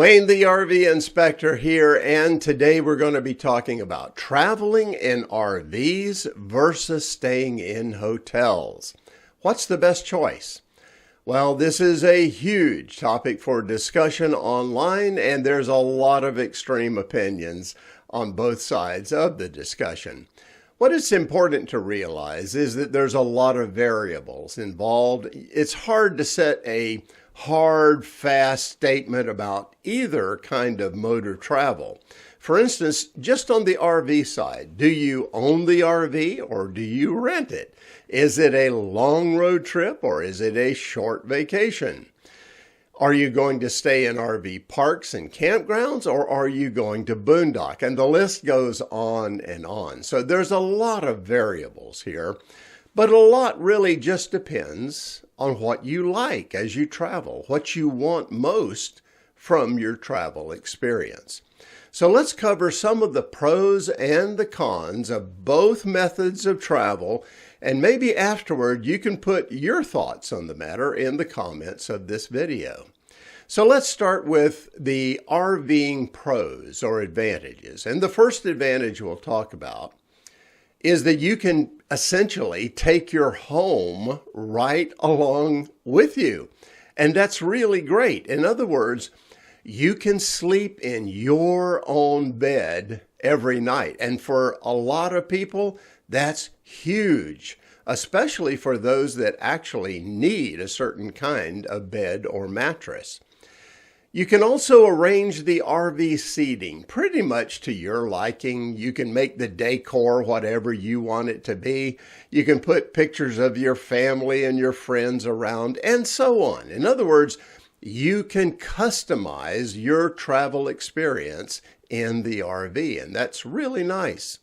Wayne, the RV inspector here, and today we're going to be talking about traveling in RVs versus staying in hotels. What's the best choice? Well, this is a huge topic for discussion online, and there's a lot of extreme opinions on both sides of the discussion. What is important to realize is that there's a lot of variables involved. It's hard to set a hard, fast statement about either kind of mode of travel. For instance, just on the RV side, do you own the RV or do you rent it? Is it a long road trip or is it a short vacation? Are you going to stay in RV parks and campgrounds, or are you going to boondock? And the list goes on and on. So there's a lot of variables here, but a lot really just depends on what you like as you travel, what you want most from your travel experience. So let's cover some of the pros and the cons of both methods of travel, and maybe afterward you can put your thoughts on the matter in the comments of this video. So let's start with the RVing pros or advantages. And the first advantage we'll talk about is that you can essentially take your home right along with you. And that's really great. In other words, you can sleep in your own bed every night. And for a lot of people, that's huge, especially for those that actually need a certain kind of bed or mattress. You can also arrange the RV seating pretty much to your liking. You can make the decor whatever you want it to be. You can put pictures of your family and your friends around, and so on. In other words, you can customize your travel experience in the RV, and that's really nice.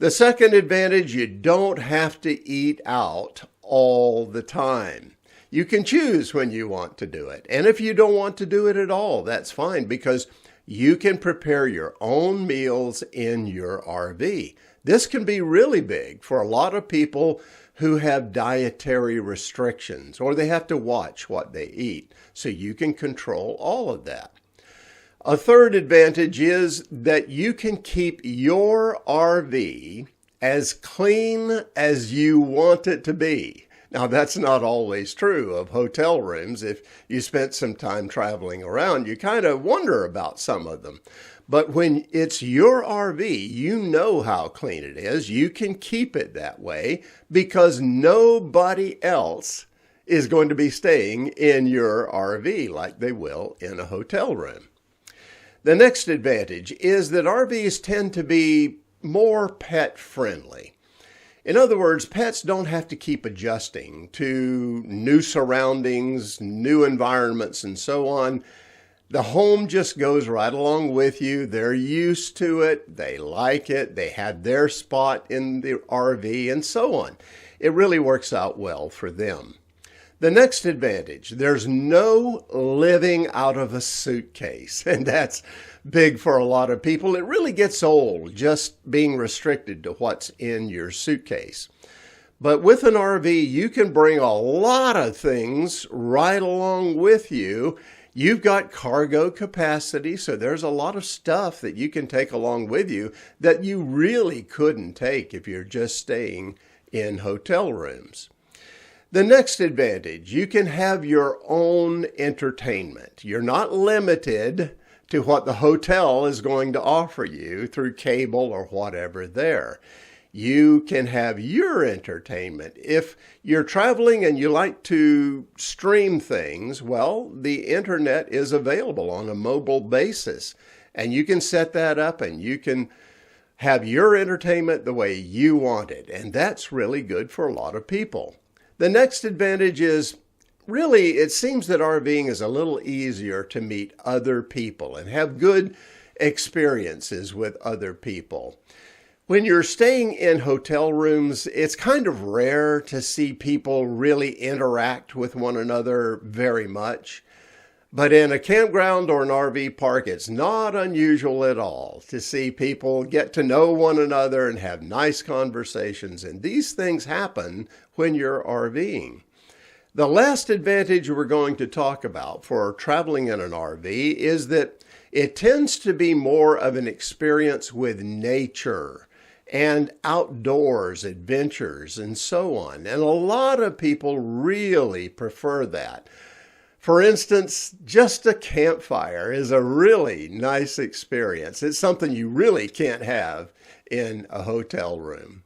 The second advantage, you don't have to eat out all the time. You can choose when you want to do it. And if you don't want to do it at all, that's fine, because you can prepare your own meals in your RV. This can be really big for a lot of people who have dietary restrictions, or they have to watch what they eat. So you can control all of that. A third advantage is that you can keep your RV as clean as you want it to be. Now, that's not always true of hotel rooms. If you spent some time traveling around, you kind of wonder about some of them. But when it's your RV, you know how clean it is. You can keep it that way because nobody else is going to be staying in your RV like they will in a hotel room. The next advantage is that RVs tend to be more pet friendly. In other words, pets don't have to keep adjusting to new surroundings, new environments, and so on. The home just goes right along with you. They're used to it. They like it. They have their spot in the RV, and so on. It really works out well for them. The next advantage, there's no living out of a suitcase, and that's big for a lot of people. It really gets old just being restricted to what's in your suitcase. But with an RV, you can bring a lot of things right along with you. You've got cargo capacity, so there's a lot of stuff that you can take along with you that you really couldn't take if you're just staying in hotel rooms. The next advantage, you can have your own entertainment. You're not limited to what the hotel is going to offer you through cable or whatever there. You can have your entertainment. If you're traveling and you like to stream things, well, the internet is available on a mobile basis, and you can set that up and you can have your entertainment the way you want it, and that's really good for a lot of people. The next advantage is, really, it seems that RVing is a little easier to meet other people and have good experiences with other people. When you're staying in hotel rooms, it's kind of rare to see people really interact with one another very much. But in a campground or an RV park, it's not unusual at all to see people get to know one another and have nice conversations. And these things happen when you're RVing. The last advantage we're going to talk about for traveling in an RV is that it tends to be more of an experience with nature and outdoors adventures and so on. And a lot of people really prefer that. For instance, just a campfire is a really nice experience. It's something you really can't have in a hotel room.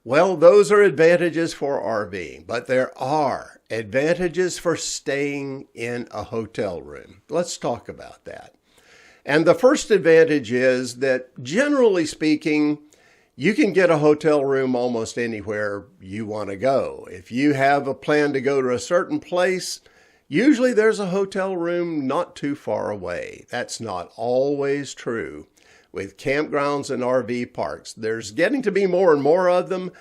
Well, those are advantages for RVing, but there are advantages for staying in a hotel room. Let's talk about that. And the first advantage is that, generally speaking, you can get a hotel room almost anywhere you want to go. If you have a plan to go to a certain place, usually there's a hotel room not too far away. That's not always true with campgrounds and RV parks. There's getting to be more and more of them,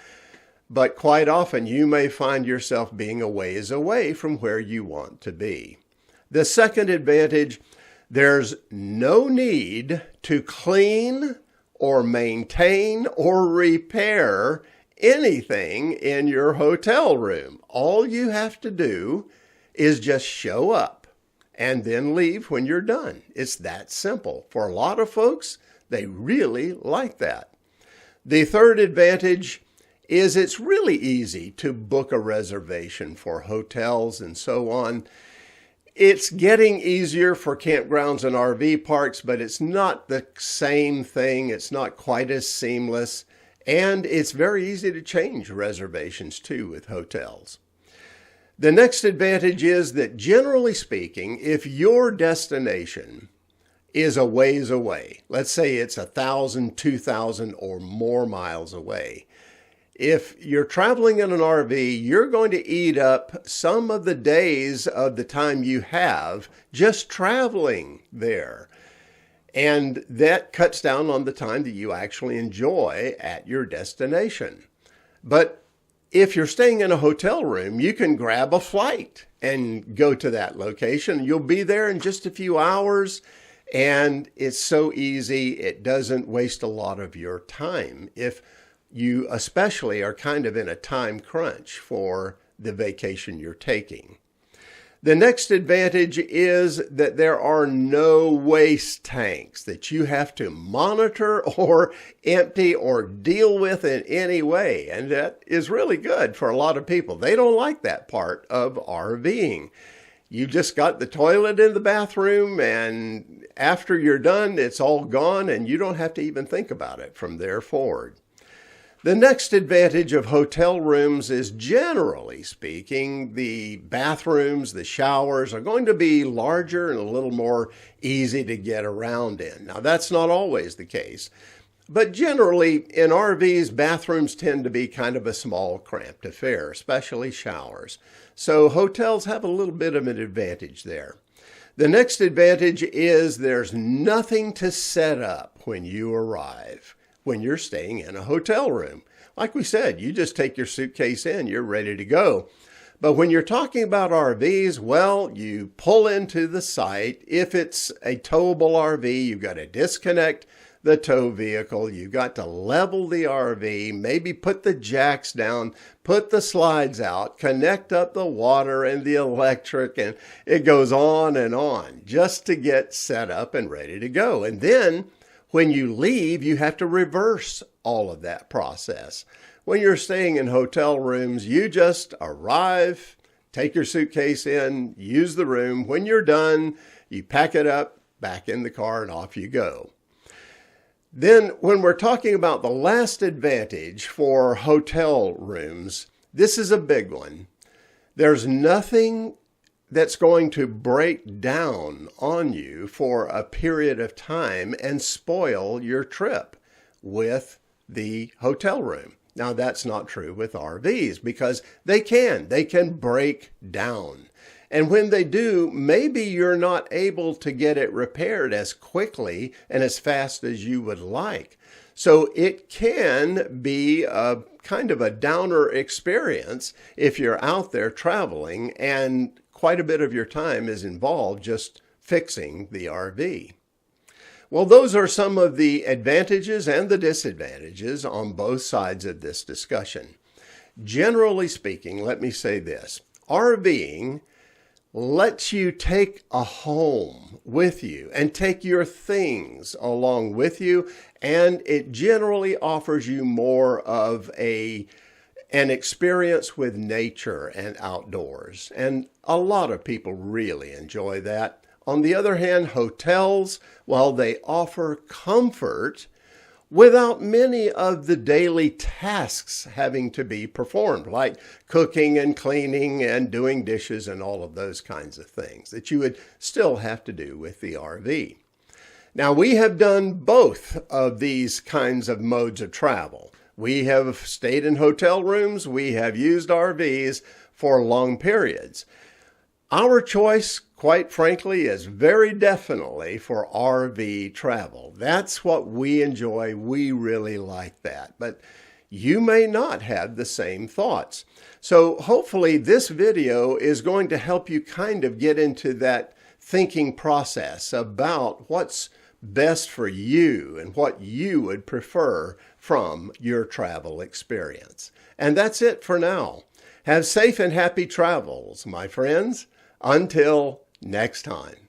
but quite often you may find yourself being a ways away from where you want to be. The second advantage, there's no need to clean or maintain or repair anything in your hotel room. All you have to do is just show up and then leave when you're done. It's that simple. For a lot of folks, they really like that. The third advantage is it's really easy to book a reservation for hotels and so on. It's getting easier for campgrounds and RV parks, but it's not the same thing. It's not quite as seamless, and it's very easy to change reservations too with hotels. The next advantage is that, generally speaking, if your destination is a ways away, let's say it's 1,000, 2,000 or more miles away, if you're traveling in an RV, you're going to eat up some of the days of the time you have just traveling there. And that cuts down on the time that you actually enjoy at your destination. But if you're staying in a hotel room, you can grab a flight and go to that location. You'll be there in just a few hours, and it's so easy. It doesn't waste a lot of your time if you especially are kind of in a time crunch for the vacation you're taking. The next advantage is that there are no waste tanks that you have to monitor or empty or deal with in any way. And that is really good for a lot of people. They don't like that part of RVing. You just got the toilet in the bathroom, and after you're done, it's all gone, and you don't have to even think about it from there forward. The next advantage of hotel rooms is, generally speaking, the bathrooms, the showers are going to be larger and a little more easy to get around in. Now, that's not always the case, but generally in RVs, bathrooms tend to be kind of a small, cramped affair, especially showers. So hotels have a little bit of an advantage there. The next advantage is there's nothing to set up when you arrive, when you're staying in a hotel room. Like we said, you just take your suitcase in, you're ready to go. But when you're talking about RVs, well, you pull into the site. If it's a towable RV, you've got to disconnect the tow vehicle. You've got to level the RV, maybe put the jacks down, put the slides out, connect up the water and the electric, and it goes on just to get set up and ready to go. And then when you leave, you have to reverse all of that process. When you're staying in hotel rooms, you just arrive, take your suitcase in, use the room. When you're done, you pack it up, back in the car, and off you go. Then when we're talking about the last advantage for hotel rooms, this is a big one. There's nothing that's going to break down on you for a period of time and spoil your trip with the hotel room. Now, that's not true with RVs because they can break down. And when they do, maybe you're not able to get it repaired as quickly and as fast as you would like. So it can be a kind of a downer experience if you're out there traveling and quite a bit of your time is involved just fixing the RV. Well, those are some of the advantages and the disadvantages on both sides of this discussion. Generally speaking, let me say this. RVing lets you take a home with you and take your things along with you, and it generally offers you more of an experience with nature and outdoors. And a lot of people really enjoy that. On the other hand, hotels, while they offer comfort, without many of the daily tasks having to be performed, like cooking and cleaning and doing dishes and all of those kinds of things that you would still have to do with the RV. Now, we have done both of these kinds of modes of travel. We have stayed in hotel rooms. We have used RVs for long periods. Our choice, quite frankly, is very definitely for RV travel. That's what we enjoy. We really like that. But you may not have the same thoughts. So hopefully this video is going to help you kind of get into that thinking process about what's best for you and what you would prefer from your travel experience. And that's it for now. Have safe and happy travels, my friends. Until next time.